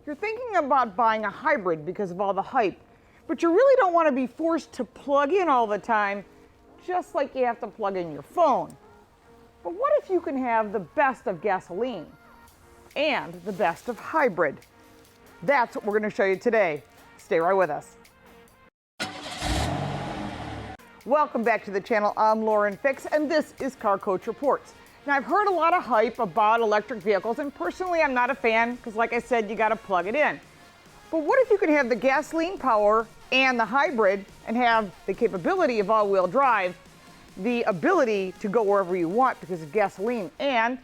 You're thinking about buying a hybrid because of all the hype, but you really don't want to be forced to plug in all the time, just like you have to plug in your phone. But what if you can have the best of gasoline and the best of hybrid? That's what we're going to show you today. Stay right with us. Welcome back to the channel. I'm Lauren Fix, and this is Car Coach Reports. Now, I've heard a lot of hype about electric vehicles, and personally, I'm not a fan because, like I said, you got to plug it in. But what if you can have the gasoline power and the hybrid and have the capability of all-wheel drive, the ability to go wherever you want because of gasoline, and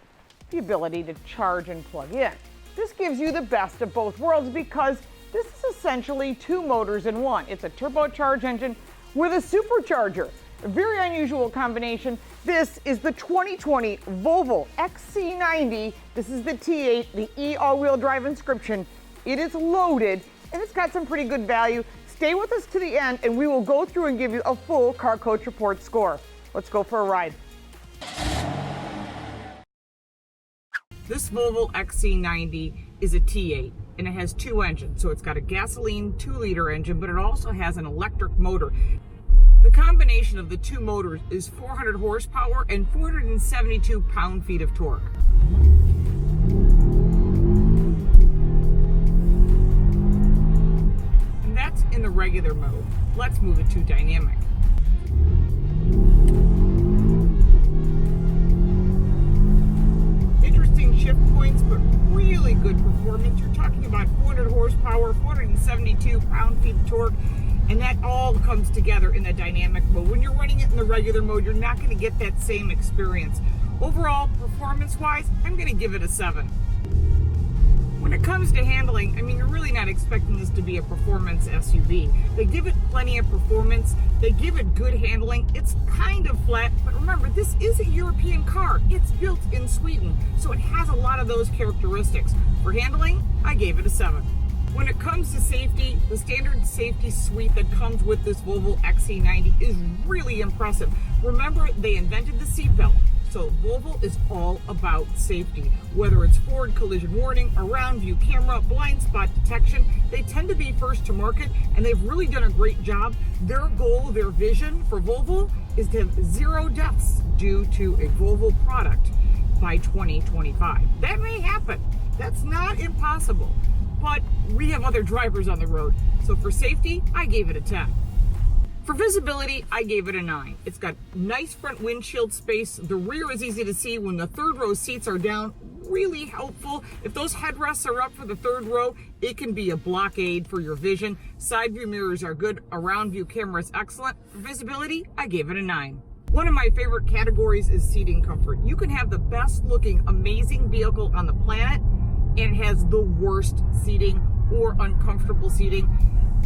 the ability to charge and plug in? This gives you the best of both worlds because this is essentially two motors in one. It's a turbocharged engine with a supercharger. A very unusual combination. This is the 2020 Volvo XC90. This is the T8, the E all-wheel drive Inscription. It is loaded and it's got some pretty good value. Stay with us to the end and we will go through and give you a full Car Coach Report score. Let's go for a ride. This Volvo XC90 is a T8 and it has two engines. So it's got a gasoline 2-liter engine, but it also has an electric motor. The combination of the two motors is 400 horsepower and 472 pound-feet of torque. And that's in the regular mode. Let's move it to dynamic. Interesting shift points, but really good performance. You're talking about 400 horsepower, 472 pound-feet of torque. And that all comes together in the dynamic mode. When you're running it in the regular mode, you're not going to get that same experience. Overall, performance-wise, I'm going to give it a 7. When it comes to handling, I mean, you're really not expecting this to be a performance SUV. They give it plenty of performance. They give it good handling. It's kind of flat, but remember, this is a European car. It's built in Sweden, so it has a lot of those characteristics. For handling, I gave it a 7. When it comes to safety, the standard safety suite that comes with this Volvo XC90 is really impressive. Remember, they invented the seatbelt, so Volvo is all about safety. Whether it's forward collision warning, around view camera, blind spot detection, they tend to be first to market, and they've really done a great job. Their goal, their vision for Volvo is to have 0 deaths due to a Volvo product by 2025. That may happen. That's not impossible. But we have other drivers on the road. So for safety, I gave it a 10. For visibility, I gave it a 9. It's got nice front windshield space. The rear is easy to see when the third row seats are down. Really helpful. If those headrests are up for the third row, it can be a blockade for your vision. Side view mirrors are good. Around view camera is excellent. For visibility, I gave it a 9. One of my favorite categories is seating comfort. You can have the best looking, amazing vehicle on the planet, and it has the worst seating or uncomfortable seating.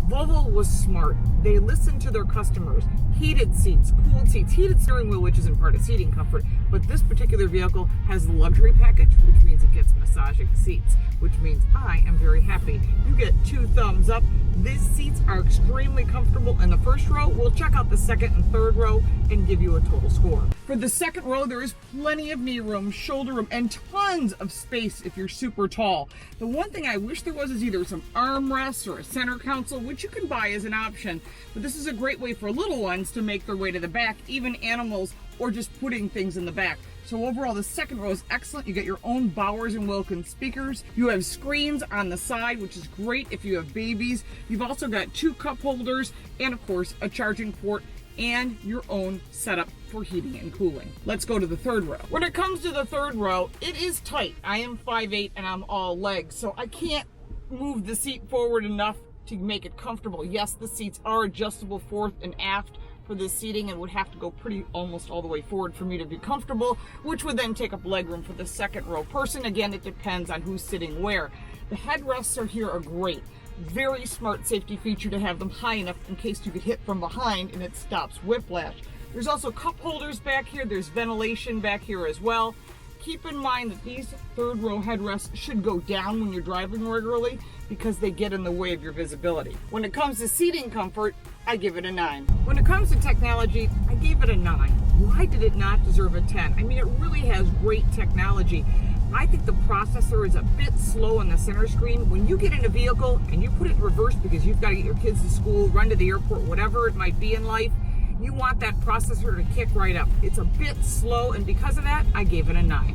Volvo was smart. They listened to their customers. Heated seats, cooled seats, heated steering wheel, which isn't part of seating comfort. But this particular vehicle has the luxury package, which means it gets massaging seats, which means I am very happy. You get 2 thumbs up. These seats are extremely comfortable in the first row. We'll check out the second and third row and give you a total score. For the second row, there is plenty of knee room, shoulder room, and tons of space if you're super tall. The one thing I wish there was is either some armrests or a center console, which you can buy as an option. But this is a great way for little ones to make their way to the back, even animals, or just putting things in the back. So overall, the second row is excellent. You get your own Bowers and Wilkins speakers. You have screens on the side, which is great if you have babies. You've also got 2 cup holders and, of course, a charging port and your own setup for heating and cooling. Let's go to the third row. When it comes to the third row, it is tight. I am 5'8" and I'm all legs, so I can't move the seat forward enough to make it comfortable. Yes, the seats are adjustable forth and aft for this seating and would have to go pretty almost all the way forward for me to be comfortable, which would then take up legroom for the second row person. Again, it depends on who's sitting where. The headrests are here are great. Very smart safety feature to have them high enough in case you get hit from behind and it stops whiplash. There's also cup holders back here. There's ventilation back here as well. Keep in mind that these third row headrests should go down when you're driving regularly because they get in the way of your visibility. When it comes to seating comfort, I give it a 9. When it comes to technology, I gave it a 9. Why did it not deserve a 10? I mean, it really has great technology. I think the processor is a bit slow on the center screen. When you get in a vehicle and you put it in reverse because you've got to get your kids to school, run to the airport, whatever it might be in life, you want that processor to kick right up. It's a bit slow, and because of that, I gave it a 9.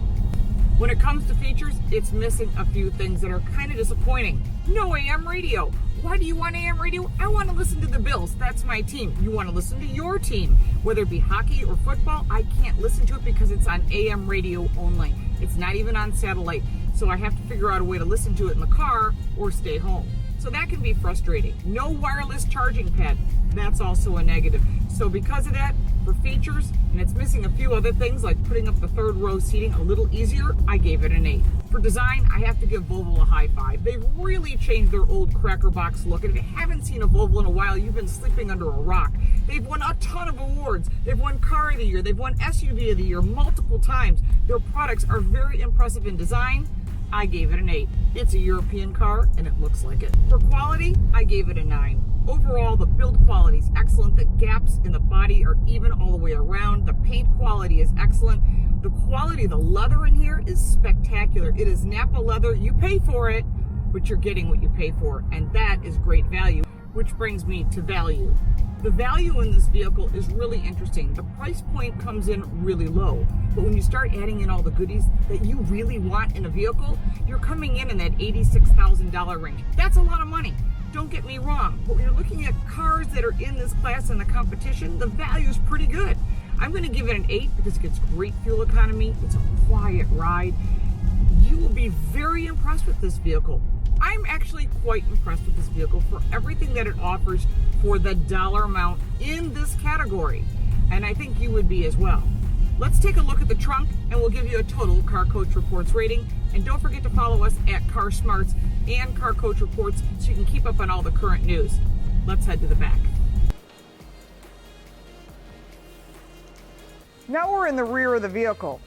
When it comes to features, it's missing a few things that are kind of disappointing. No AM radio. Why do you want AM radio? I want to listen to the Bills. That's my team. You want to listen to your team. Whether it be hockey or football, I can't listen to it because it's on AM radio only. It's not even on satellite. So I have to figure out a way to listen to it in the car or stay home. So that can be frustrating. No wireless charging pad. That's also a negative. So because of that, for features, and it's missing a few other things like putting up the third row seating a little easier, I gave it an 8. For design, I have to give Volvo a high 5. They've really changed their old cracker box look, and if you haven't seen a Volvo in a while, you've been sleeping under a rock. They've won a ton of awards. They've won Car of the Year. They've won SUV of the Year multiple times. Their products are very impressive in design. I gave it an 8. It's a European car, and it looks like it. For quality, I gave it a 9. Overall, the build quality is excellent. The gaps in the body are even all the way around. The paint quality is excellent. The quality of the leather in here is spectacular. It is Napa leather. You pay for it, but you're getting what you pay for, and that is great value, which brings me to value. The value in this vehicle is really interesting. The price point comes in really low, but when you start adding in all the goodies that you really want in a vehicle, you're coming in that $86,000 range. That's a lot of money. Don't get me wrong, but when you're looking at cars that are in this class in the competition, the value is pretty good. I'm going to give it an 8 because it gets great fuel economy. It's a quiet ride. You will be very impressed with this vehicle. I'm actually quite impressed with this vehicle for everything that it offers for the dollar amount in this category, and I think you would be as well. Let's take a look at the trunk, and we'll give you a total Car Coach Reports rating. And don't forget to follow us at Car Smarts and Car Coach Reports so you can keep up on all the current news. Let's head to the back. Now we're in the rear of the vehicle.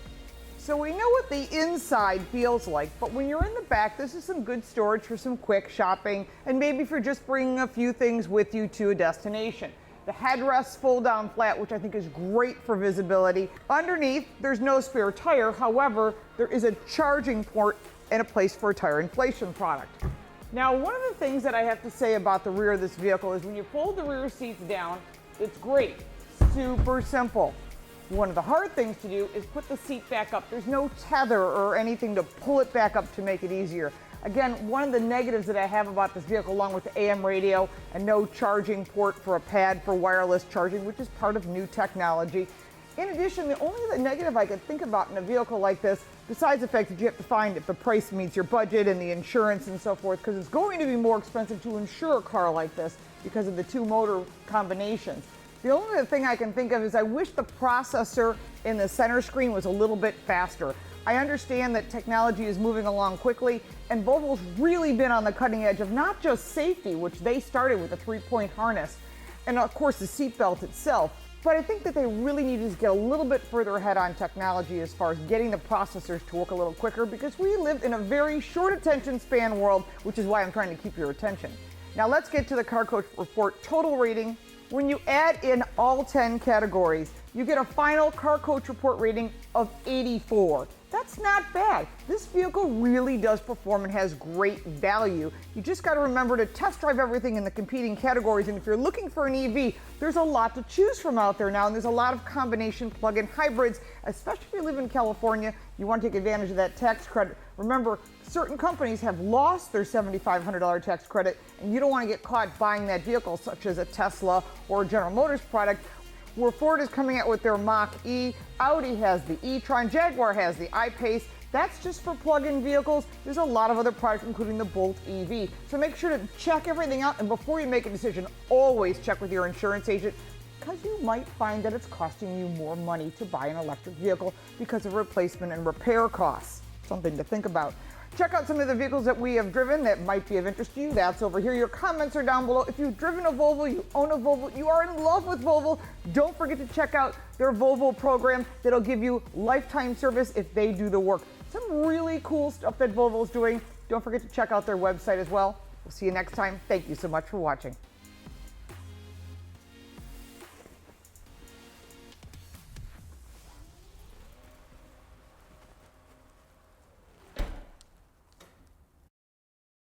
So we know what the inside feels like, but when you're in the back, this is some good storage for some quick shopping, and maybe if you're just bringing a few things with you to a destination. The headrests fold down flat, which I think is great for visibility. Underneath, there's no spare tire. However, there is a charging port and a place for a tire inflation product. Now, one of the things that I have to say about the rear of this vehicle is when you fold the rear seats down, it's great, super simple. One of the hard things to do is put the seat back up. There's no tether or anything to pull it back up to make it easier. Again, one of the negatives that I have about this vehicle, along with the AM radio and no charging port for a pad for wireless charging, which is part of new technology. In addition, the only other negative I could think about in a vehicle like this, besides the fact that you have to find if the price meets your budget and the insurance and so forth, because it's going to be more expensive to insure a car like this because of the two motor combinations. The only other thing I can think of is I wish the processor in the center screen was a little bit faster. I understand that technology is moving along quickly, and Volvo's really been on the cutting edge of not just safety, which they started with a 3-point harness, and of course the seatbelt itself, but I think that they really need to get a little bit further ahead on technology as far as getting the processors to work a little quicker, because we live in a very short attention span world, which is why I'm trying to keep your attention. Now let's get to the Car Coach Report total rating. When you add in all 10 categories, you get a final Car Coach Report rating of 84. That's not bad. This vehicle really does perform and has great value. You just got to remember to test drive everything in the competing categories, and if you're looking for an EV, there's a lot to choose from out there now, and there's a lot of combination plug-in hybrids, especially if you live in California. You want to take advantage of that tax credit. Remember, certain companies have lost their $7,500 tax credit, and you don't want to get caught buying that vehicle, such as a Tesla or a General Motors product, where Ford is coming out with their Mach-E, Audi has the e-tron, Jaguar has the I-Pace. That's just for plug-in vehicles. There's a lot of other products, including the Bolt EV. So make sure to check everything out, and before you make a decision, always check with your insurance agent, because you might find that it's costing you more money to buy an electric vehicle because of replacement and repair costs. Something to think about. Check out some of the vehicles that we have driven that might be of interest to you. That's over here. Your comments are down below. If you've driven a Volvo, you own a Volvo, you are in love with Volvo, don't forget to check out their Volvo program that'll give you lifetime service if they do the work. Some really cool stuff that Volvo's doing. Don't forget to check out their website as well. We'll see you next time. Thank you so much for watching.